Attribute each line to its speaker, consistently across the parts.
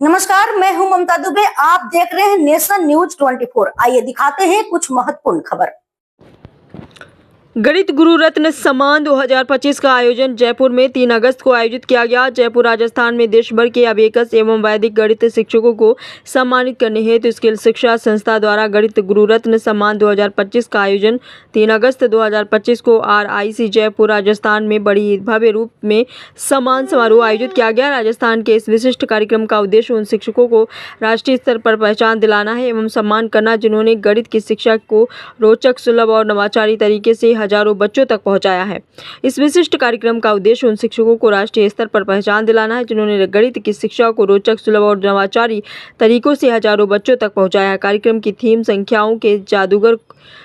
Speaker 1: नमस्कार, मैं हूं ममता दुबे। आप देख रहे हैं नेशन न्यूज 24। आइए दिखाते हैं कुछ महत्वपूर्ण खबर।
Speaker 2: गणित गुरु रत्न सम्मान 2025 का आयोजन जयपुर में 3 अगस्त को आयोजित किया गया। जयपुर राजस्थान में देश भर के अबेकस एवं वैदिक गणित शिक्षकों को सम्मानित करने हेतु स्किल शिक्षा संस्था द्वारा गणित गुरु रत्न सम्मान 2025 का आयोजन 3 अगस्त 2025 को RIC जयपुर राजस्थान में बड़ी भव्य रूप में सम्मान समारोह आयोजित किया गया। राजस्थान के इस विशिष्ट कार्यक्रम का उद्देश्य उन शिक्षकों को राष्ट्रीय स्तर पर पहचान दिलाना है एवं सम्मान करना जिन्होंने गणित की शिक्षा को रोचक, सुलभ और नवाचारी तरीके से हजारों बच्चों तक पहुंचाया है। इस विशिष्ट कार्यक्रम का उद्देश्य उन शिक्षकों को राष्ट्रीय स्तर पर पहचान दिलाना है जिन्होंने गणित की शिक्षा को रोचक, सुलभ और नवाचारी तरीकों से हजारों बच्चों तक पहुंचाया है। कार्यक्रम की थीम संख्याओं के जादूगर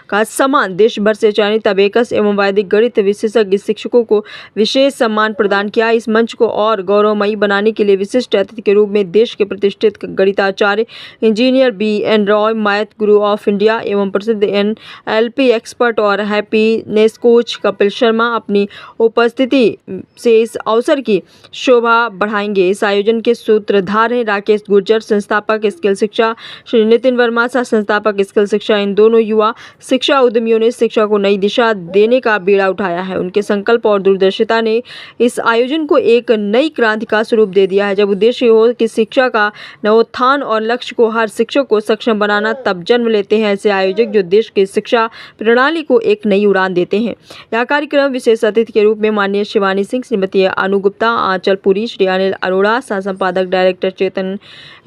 Speaker 2: का सम्मान। देश भर से चयनित अबेकस एवं वैदिक गणित विशेषज्ञ शिक्षकों को विशेष सम्मान प्रदान किया। इस मंच को और गौरवमयी बनाने के लिए विशिष्ट अतिथि के रूप में देश के प्रतिष्ठित गणिताचार्य engineer BN Roy, math Guru of India एवं प्रसिद्ध NLP एक्सपर्ट और हैप्पीनेस कोच कपिल शर्मा अपनी उपस्थिति से इस अवसर की शोभा बढ़ाएंगे। इस आयोजन के सूत्रधार हैं राकेश गुर्जर, संस्थापक स्किल शिक्षा, श्री नितिन वर्मा, सह संस्थापक स्किल शिक्षा। इन दोनों युवा शिक्षा उद्यमियों ने शिक्षा को नई दिशा देने का बीड़ा उठाया है। उनके संकल्प और दूरदर्शिता ने इस आयोजन को एक नई क्रांति का स्वरूप दे दिया है। जब उद्देश्य हो कि शिक्षा का नवोत्थान और लक्ष्य को हर शिक्षक को सक्षम बनाना, तब जन्म लेते हैं ऐसे आयोजक जो देश की शिक्षा प्रणाली को एक नई उड़ान देते हैं। यह कार्यक्रम विशेष अतिथि के रूप में माननीय शिवानी सिंह, श्रीमती अनु गुप्ता, आंचल पुरी, श्री अनिल अरोड़ा, सह संपादक डायरेक्टर चेतन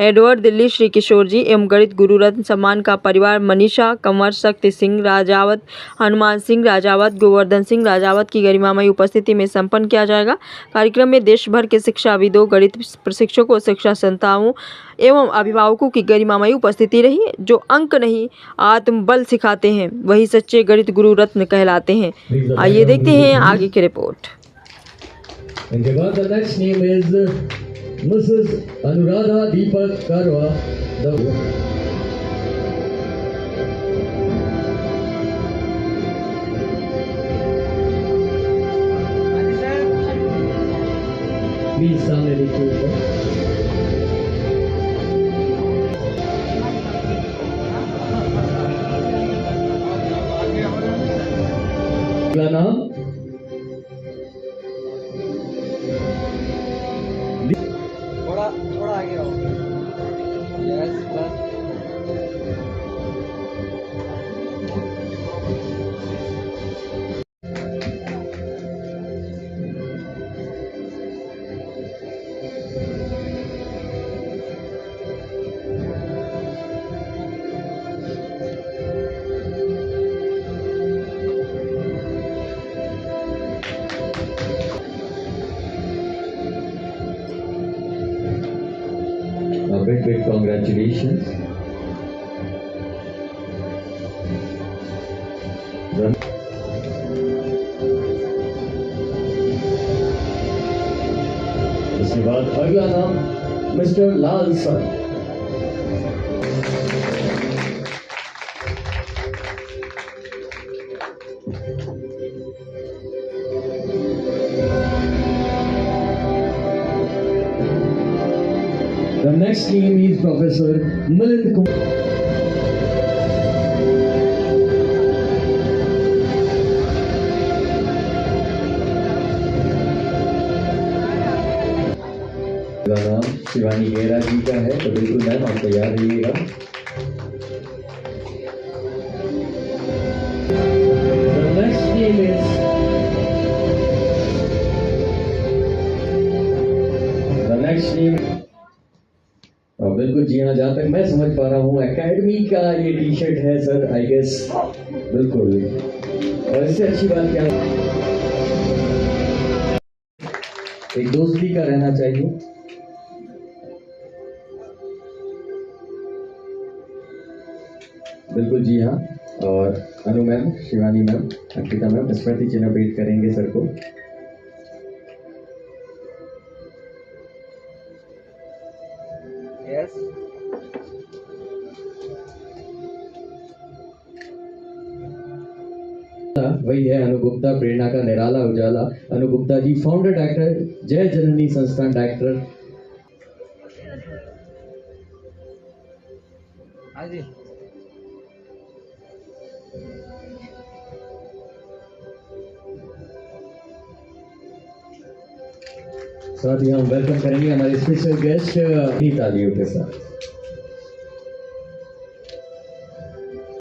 Speaker 2: एडवर्ड दिल्ली, श्री किशोर जी एवं गणित गुरु रत्न सम्मान का परिवार मनीषा कंवर, शक्ति सिंह राजावत, हनुमान सिंह राजावत, गोवर्धन सिंह राजावत की गरिमामयी उपस्थिति में संपन्न किया जाएगा। कार्यक्रम में देश भर के शिक्षाविदों, गणित प्रशिक्षकों, शिक्षा संस्थाओं एवं अभिभावकों की गरिमामयी उपस्थिति रही। जो अंक नहीं आत्मबल सिखाते हैं वही सच्चे गणित गुरु रत्न कहलाते हैं। आइए देखते हैं आगे की रिपोर्ट।
Speaker 3: अनुराधा दीपक कारवा। प्लीज सामने देखिए। अगला नाम
Speaker 4: थोड़ा आगे आओ। यस बस।
Speaker 3: Big congratulations. इसके बाद अगला नाम mister Lal sir. The next name is Professor Milind Kumar. नाम शिवानी गेरा जी का है, तो बिल्कुल मैम आप तैयार रहिएगा। The next name is बिल्कुल जी हाँ, जहाँ तक मैं समझ पा रहा हूँ एकेडमी का ये टी-शर्ट है सर, आई गेस। बिल्कुल, और इससे अच्छी बात क्या, एक दोस्ती का रहना चाहिए। बिल्कुल जी हाँ, और Anu ma'am, Shivani ma'am, Ankita ma'am स्मृति चिन्ह भेंट करेंगे सर को।
Speaker 4: यस।
Speaker 3: वही है अनु गुप्ता, प्रेरणा का निराला उजाला। अनु गुप्ता जी फाउंडर डायरेक्टर जय जननी संस्थान, डायरेक्टर
Speaker 4: हाँ जी।
Speaker 3: साथ ही हम वेलकम करेंगे हमारे स्पेशल गेस्ट की तालियों के साथ।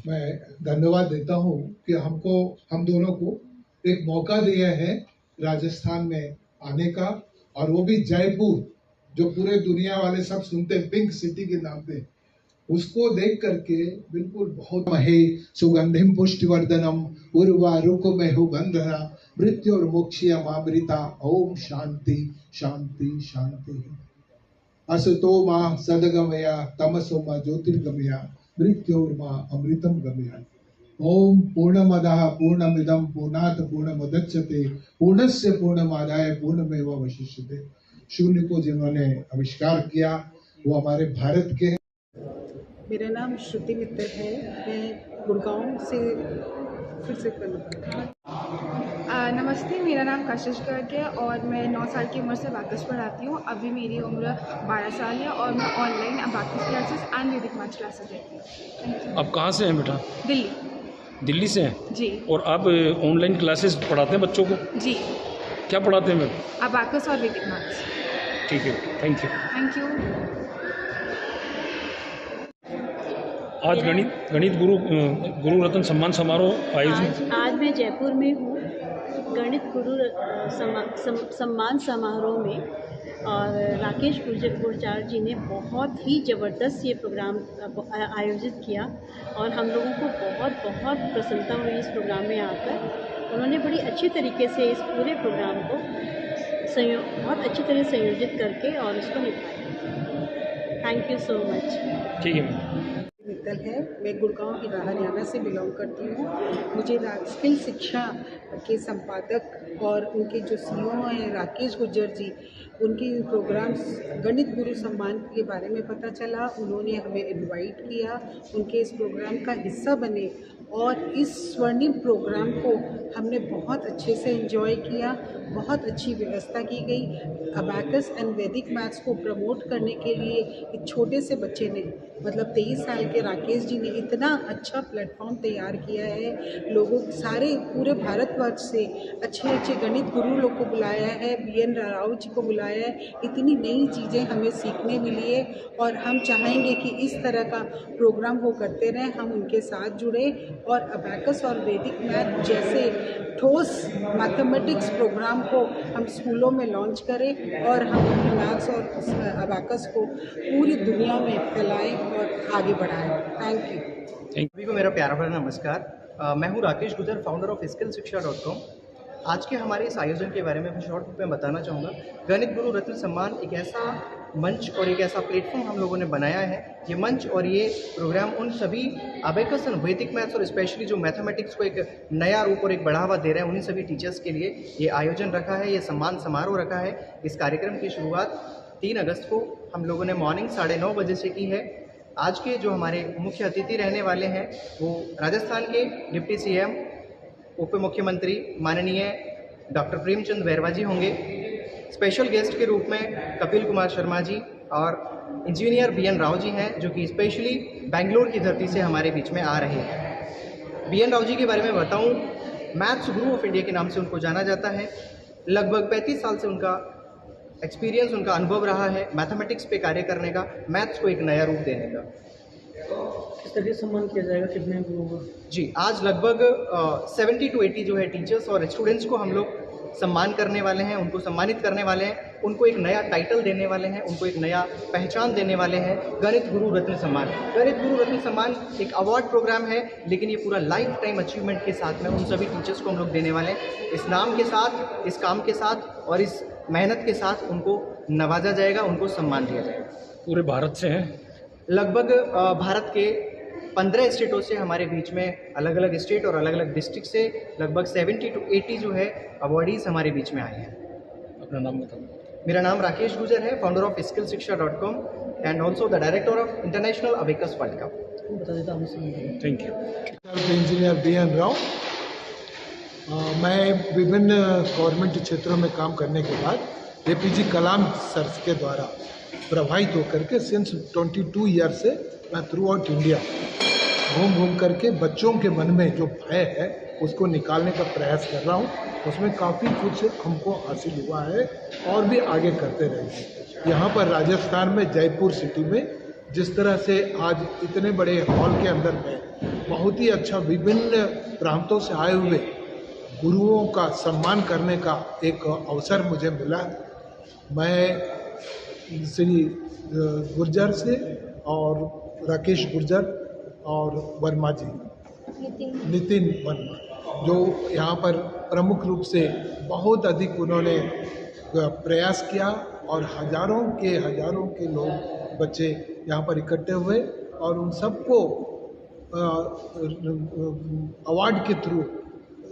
Speaker 5: मैं धन्यवाद देता हूँ कि हम दोनों को एक मौका दिया है राजस्थान में आने का, और वो भी जयपुर, जो पूरे दुनिया वाले सब सुनते हैं पिंक सिटी के नाम पे, उसको देख करके बिल्कुल बहुत महे सुगंधिम पुष्टिवर्धनम उर्वारुकमेहु बंधना मृत्युर्मुक्षीयमामृता ओम शांति शांति शांति। असतो मा सदगमया तमसो मा ज्योतिर्गमया मृत्योर्मा अमृतम गमया। ओम पूर्णमदः पूर्णमिदं पूर्णात् पूर्णमुदच्यते पूर्णस्य पूर्णमादाय पूर्णमेवावशिष्यते। शून्य को जिन्होंने आविष्कार किया वो हमारे भारत के।
Speaker 6: मेरा नाम श्रुति मित्तल है। मैं गुड़गांव से फिर से
Speaker 7: नमस्ते, मेरा नाम कशिश गर्ग है और मैं 9 साल की उम्र से अबाकस पढ़ाती हूँ। अभी मेरी उम्र 12 साल है और मैं ऑनलाइन अबाकस क्लासेस एंड वैदिक मैथ्स क्लासेस लेती हूँ।
Speaker 8: आप कहाँ से हैं बेटा?
Speaker 7: दिल्ली।
Speaker 8: दिल्ली से हैं?
Speaker 7: जी।
Speaker 8: और आप ऑनलाइन क्लासेस पढ़ाते हैं बच्चों को?
Speaker 7: जी।
Speaker 8: क्या पढ़ाते हैं मैम?
Speaker 7: अबाकस और वैदिक मैथ्स।
Speaker 8: ठीक है, थैंक यू।
Speaker 7: Thank you.
Speaker 8: आज गणित गुरु रत्न सम्मान समारोह आयोजित।
Speaker 9: आज मैं जयपुर में हूँ गणित गुरु सम्मान समारोह में, और राकेश गुर्जर जी ने बहुत ही ज़बरदस्त ये प्रोग्राम आयोजित किया और हम लोगों को बहुत बहुत प्रसन्नता हुई इस प्रोग्राम में आकर। उन्होंने बड़ी अच्छी तरीके से इस पूरे प्रोग्राम को बहुत अच्छी तरह संयोजित करके और उसको निभाया। Thank you so much.
Speaker 8: ठीक है मैम।
Speaker 6: मित्तल है। मैं गुड़गांव हरियाणा से बिलोंग करती हूँ। मुझे स्किल शिक्षा के संपादक और उनके जो सीईओ हैं राकेश गुर्जर जी, उनके प्रोग्राम्स गणित गुरु सम्मान के बारे में पता चला। उन्होंने हमें इनवाइट किया उनके इस प्रोग्राम का हिस्सा बने, और इस स्वर्णिम प्रोग्राम को हमने बहुत अच्छे से एंजॉय किया। बहुत अच्छी व्यवस्था की गई। अबाकस एंड वैदिक मैथ्स को प्रमोट करने के लिए एक छोटे से बच्चे ने, मतलब 23 साल के राकेश जी ने इतना अच्छा प्लेटफॉर्म तैयार किया है। लोगों सारे पूरे भारतवर्ष से अच्छे अच्छे गणित गुरु लोग को बुलाया है, BN राव जी को बुलाया है। इतनी नई चीज़ें हमें सीखने मिली है और हम चाहेंगे कि इस तरह का प्रोग्राम वो करते रहें, हम उनके साथ जुड़े और अबाकस और वैदिक मैथ जैसे ठोस मैथमेटिक्स प्रोग्राम को हम स्कूलों में लॉन्च करें और हम अपने मैथ्स और अबाकस को पूरी दुनिया में फैलाएं और आगे बढ़ाएं। Thank you.
Speaker 10: सभी को मेरा प्यारा भरा नमस्कार। मैं हूं Rakesh Gurjar, founder of skillshiksha.com। आज के हमारे इस आयोजन के बारे में शॉर्ट में बताना चाहूँगा। गणित गुरु रत्न सम्मान एक ऐसा मंच और एक ऐसा प्लेटफॉर्म हम लोगों ने बनाया है। ये मंच और ये प्रोग्राम उन सभी अबेकस और वैदिक मैथ्स और स्पेशली जो मैथमेटिक्स को एक नया रूप और एक बढ़ावा दे रहे हैं, उन्हीं सभी टीचर्स के लिए ये आयोजन रखा है, ये सम्मान समारोह रखा है। इस कार्यक्रम की शुरुआत 3 अगस्त को हम लोगों ने मॉर्निंग 9:30 बजे से की है। आज के जो हमारे मुख्य अतिथि रहने वाले हैं वो राजस्थान के डिप्टी CM उप मुख्यमंत्री माननीय डॉक्टर प्रेमचंद बैरवा जी होंगे। स्पेशल गेस्ट के रूप में कपिल कुमार शर्मा जी और इंजीनियर BN राव जी हैं, जो कि स्पेशली बेंगलोर की धरती से हमारे बीच में आ रहे हैं। BN राव जी के बारे में बताऊं, मैथ्स गुरु ऑफ इंडिया के नाम से उनको जाना जाता है। लगभग 35 साल से उनका एक्सपीरियंस, उनका अनुभव रहा है मैथमेटिक्स पे कार्य करने का, मैथ्स को एक नया रूप देने का।
Speaker 8: किस तरह सम्मान किया जाएगा? कितने लोगों?
Speaker 10: जी, आज लगभग 70 to 80 जो है टीचर्स और स्टूडेंट्स को हम लोग सम्मान करने वाले हैं, उनको सम्मानित करने वाले हैं, उनको एक नया टाइटल देने वाले हैं, उनको एक नया पहचान देने वाले हैं। गणित गुरु रत्न सम्मान, गणित गुरु रत्न सम्मान एक अवार्ड प्रोग्राम है, लेकिन ये पूरा लाइफ टाइम अचीवमेंट के साथ में उन सभी टीचर्स को हम लोग देने वाले हैं। इस नाम के साथ, इस काम के साथ और इस मेहनत के साथ उनको नवाजा जाएगा, उनको सम्मान दिया जाएगा।
Speaker 8: पूरे भारत से हैं?
Speaker 10: लगभग भारत के 15 स्टेटों से हमारे बीच में, अलग अलग स्टेट और अलग अलग डिस्ट्रिक्ट से लगभग 70 to 80 जो है अवार्डीज़ हमारे बीच में आए हैं।
Speaker 8: अपना नाम बताओ।
Speaker 10: मेरा नाम राकेश गुर्जर है, founder of skillshiksha.com and also the director of international abacus world cup.
Speaker 8: बता देता हूँ। Thank you.
Speaker 5: Engineer BN Rao. मैं विभिन्न गवर्नमेंट क्षेत्रों में काम करने के बाद एपीजे कलाम सर के द्वारा प्रभावित होकर के सिंस 22 ईयर से मैं थ्रू आउट इंडिया घूम करके बच्चों के मन में जो भय है उसको निकालने का प्रयास कर रहा हूँ। उसमें काफ़ी कुछ हमको हासिल हुआ है और भी आगे करते रहेंगे। यहाँ पर राजस्थान में जयपुर सिटी में जिस तरह से आज इतने बड़े हॉल के अंदर में बहुत ही अच्छा विभिन्न प्रांतों से आए हुए गुरुओं का सम्मान करने का एक अवसर मुझे मिला। मैं श्री गुर्जर से और राकेश गुर्जर और वर्मा जी नितिन वर्मा जो यहाँ पर प्रमुख रूप से बहुत अधिक उन्होंने प्रयास किया और हजारों के लोग बच्चे यहाँ पर इकट्ठे हुए और उन सबको अवार्ड के थ्रू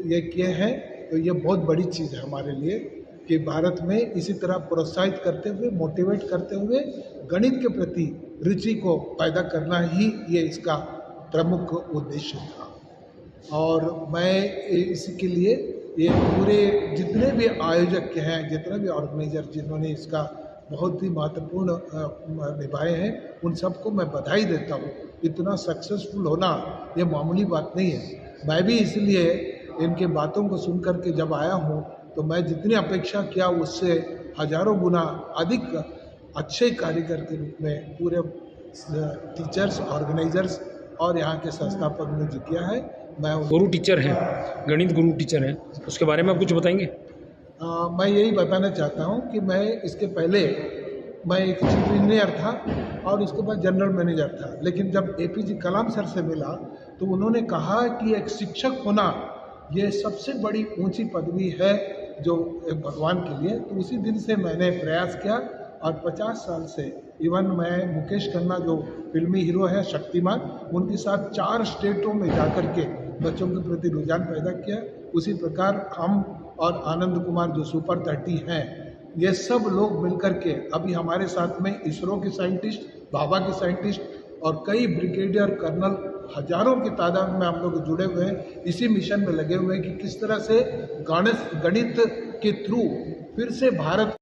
Speaker 5: ये किए हैं। तो ये बहुत बड़ी चीज़ है हमारे लिए कि भारत में इसी तरह प्रोत्साहित करते हुए मोटिवेट करते हुए गणित के प्रति रुचि को पैदा करना ही ये इसका प्रमुख उद्देश्य था। और मैं इसके लिए ये पूरे जितने भी आयोजक हैं जितने भी ऑर्गेनाइजर जिन्होंने इसका बहुत ही महत्वपूर्ण निभाए हैं उन सबको मैं बधाई देता हूँ। इतना सक्सेसफुल होना ये मामूली बात नहीं है। मैं भी इसलिए इनके बातों को सुन कर के जब आया हूँ तो मैं जितनी अपेक्षा किया उससे हजारों गुना अधिक अच्छे कारीगर के रूप में पूरे टीचर्स ऑर्गेनाइजर्स और यहाँ के संस्थापक ने जो किया है। मैं
Speaker 11: गुरु टीचर हैं, गणित गुरु टीचर हैं, उसके बारे में आप कुछ बताएंगे?
Speaker 5: मैं यही बताना चाहता हूँ कि मैं इसके पहले मैं एक चीफ इंजीनियर था और उसके बाद जनरल मैनेजर था। लेकिन जब एपीजे कलाम सर से मिला तो उन्होंने कहा कि एक शिक्षक होना ये सबसे बड़ी ऊंची पदवी है जो एक भगवान के लिए। तो उसी दिन से मैंने प्रयास किया और 50 साल से इवन मैं मुकेश खन्ना जो फिल्मी हीरो है शक्तिमान उनके साथ 4 स्टेटों में जाकर के बच्चों के प्रति रुझान पैदा किया। उसी प्रकार हम और आनंद कुमार जो सुपर 30 हैं ये सब लोग मिलकर के अभी हमारे साथ में इसरो के साइंटिस्ट, भाभा के साइंटिस्ट और कई ब्रिगेडियर कर्नल हजारों की तादाद में हम लोग जुड़े हुए हैं। इसी मिशन में लगे हुए हैं कि किस तरह से गणित के थ्रू फिर से भारत